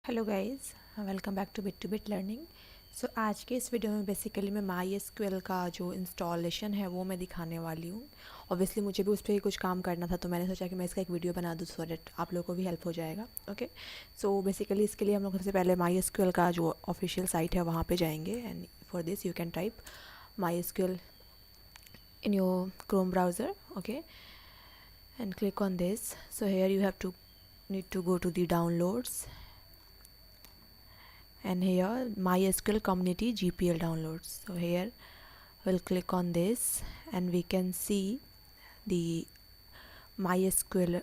Hello guys, welcome back to bit learning. So आज के इस वीडियो में बेसिकली मैं MySQL का जो इंस्टॉलेशन है वो मैं दिखाने वाली हूँ। ऑब्वियसली मुझे भी उस पर कुछ काम करना था, तो मैंने सोचा कि मैं इसका एक वीडियो बना दूँ सो दैट आप लोगों को भी हेल्प हो जाएगा। ओके, सो बेसिकली इसके लिए हम लोग सबसे पहले MySQL का जो ऑफिशियल साइट है वहाँ पर जाएंगे, and for this you can type MySQL in your Chrome browser. Okay, and click on this. So here you have to need to go to the downloads, and here MySQL community GPL downloads. So here we'll click on this and we can see the MySQL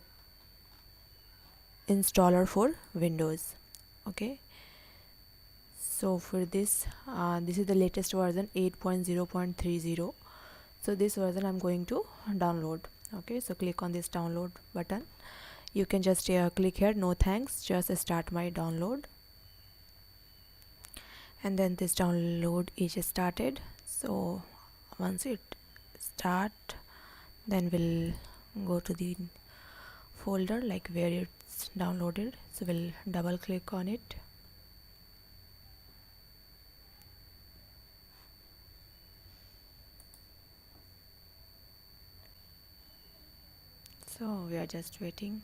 installer for Windows. Okay, so for this this is the latest version 8.0.30. so this version I'm going to download. Okay, so click on this download button. You can just click here, no thanks, just start my download, and then this download is started. So once it start, then we'll go to the folder like where it's downloaded. So we'll double click on it. So we are just waiting.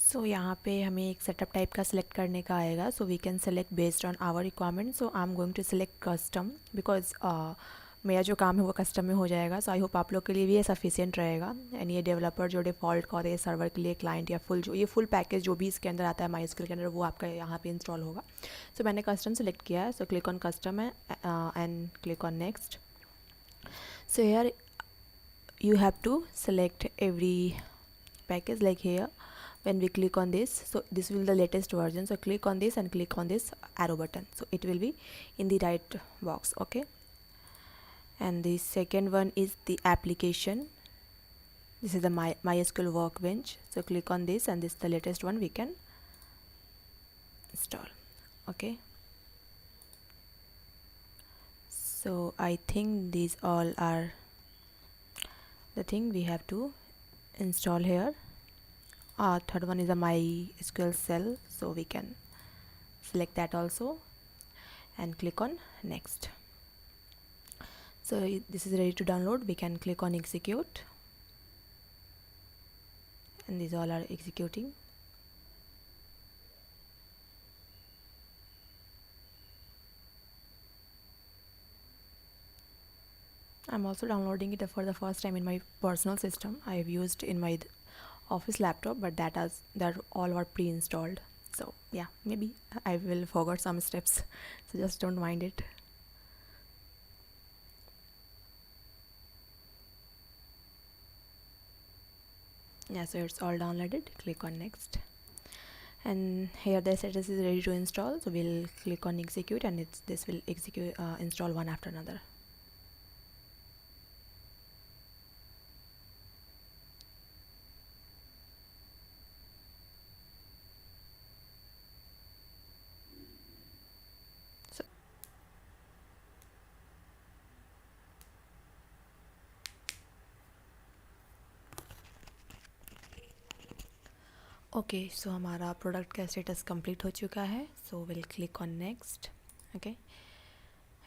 सो यहाँ पे हमें एक setup type का select करने का आएगा. So we can select based on our requirement. So I am going to select custom because मेरा जो काम है वो कस्टम में हो जाएगा. सो आई होप आप लोग के लिए भी ये सफिशिएंट रहेगा. एंड ये डेवलपर जो डिफ़ॉल्ट का होता है सर्वर के लिए, क्लाइंट या फुल जो ये फुल पैकेज जो भी इसके अंदर आता है MySQL के अंदर, वो आपका यहाँ पे इंस्टॉल होगा. सो मैंने कस्टम सेलेक्ट किया है. So click on custom and click on next. So here you have to select every package like here. When we click on this, so this will be the latest version. So click on this and click on this arrow button, so it will be in the right box. Okay, and the second one is the application. This is the MySQL Workbench. So click on this and this is the latest one we can install. Okay, so I think these all are the thing we have to install here. Third one is a MySQL cell, so we can select that also and click on next. So this is ready to download. We can click on execute, and these all are executing. I'm also downloading it for the first time in my personal system. I have used in my office laptop, but that all were pre-installed. So yeah, maybe I will forget some steps, so just don't mind it. Yeah, so it's all downloaded. Click on next, and here the status is ready to install. So we'll click on execute, and this will execute install one after another. Okay, so हमारा product का status complete हो चुका है. So will click on next. Okay,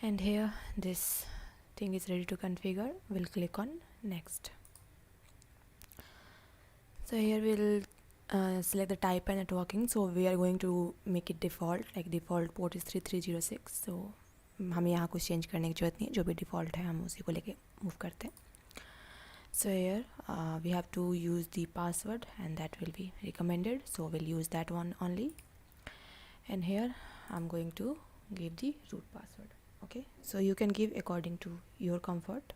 and here this thing is ready to configure. Will click on next. So here we'll select the type and networking. So we are going to make it default, like default port is 3306. So हमें यहाँ कुछ change करने की जरूरत नहीं है, जो भी डिफ़ॉल्ट है हम उसी को लेके मूव करते हैं. So here we have to use the password, and that will be recommended, so we'll use that one only. and here I'm going to give the root password. Okay, so you can give according to your comfort.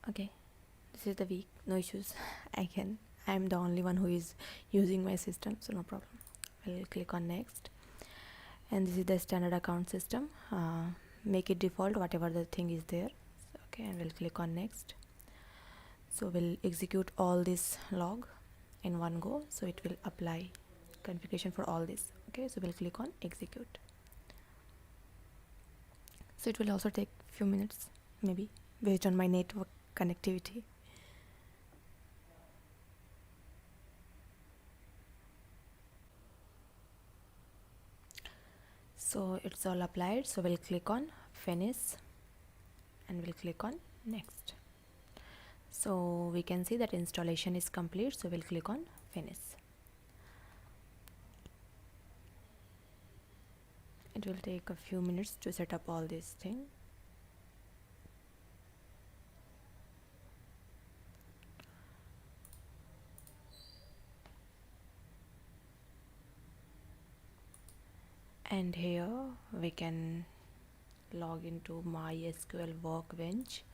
Okay, this is the week, no issues. I'm the only one who is using my system, so no problem. I'll click on next, and this is the standard account system. Make it default whatever the thing is there. Okay, and we'll click on next. So we'll execute all this log in one go, so it will apply configuration for all this. Okay, so we'll click on execute. So it will also take few minutes, maybe, based on my network connectivity. So it's all applied, so we'll click on finish and we'll click on next. So we can see that installation is complete, so we'll click on finish. It will take a few minutes to set up all this thing. And here we can log into MySQL Workbench.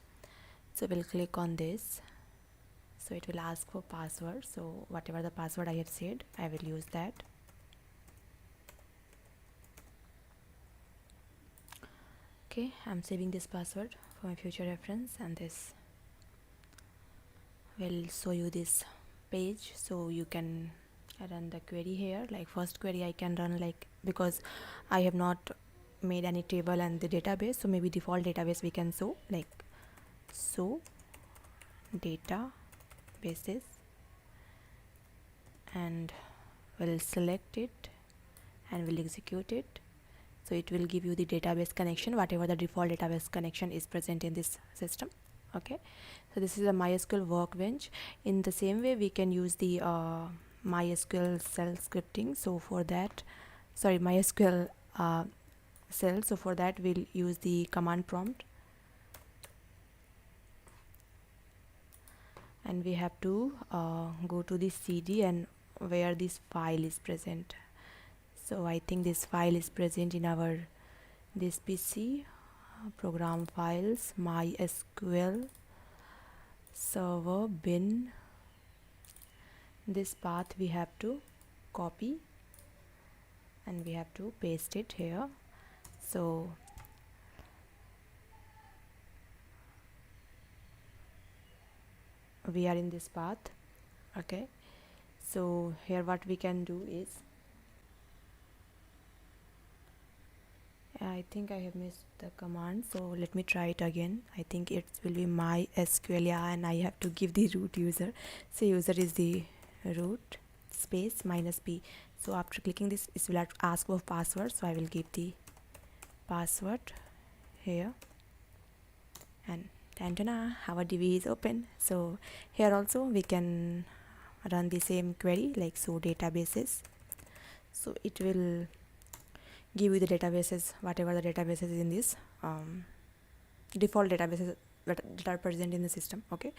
So we'll click on this. So it will ask for password. So whatever the password I have said, I will use that. Okay, I'm saving this password for my future reference, and this will show you this page, so you can run the query here. Like first query I can run, like, because I have not made any table and the database, so maybe default database we can show, like show databases, and we'll select it and we'll execute it. So it will give you the database connection, whatever the default database connection is present in this system. Okay, so this is a MySQL Workbench. In the same way we can use the MySQL cell scripting. So for that, sorry, MySQL cell, so for that we'll use the command prompt, and we have to go to the CD and where this file is present. So I think this file is present in our this PC, program files, MySQL server bin. This path we have to copy and we have to paste it here. So we are in this path. Okay, so here what we can do is, I think I have missed the command, so let me try it again. I think it will be MySQL, yeah, and I have to give the root user. So user is the root space -p. So after clicking this, it will ask for password, so I will give the password here, and tantana, our DB is open. So here also we can run the same query, like show databases. So it will give you the databases, whatever the databases in this default databases that are present in the system. Okay,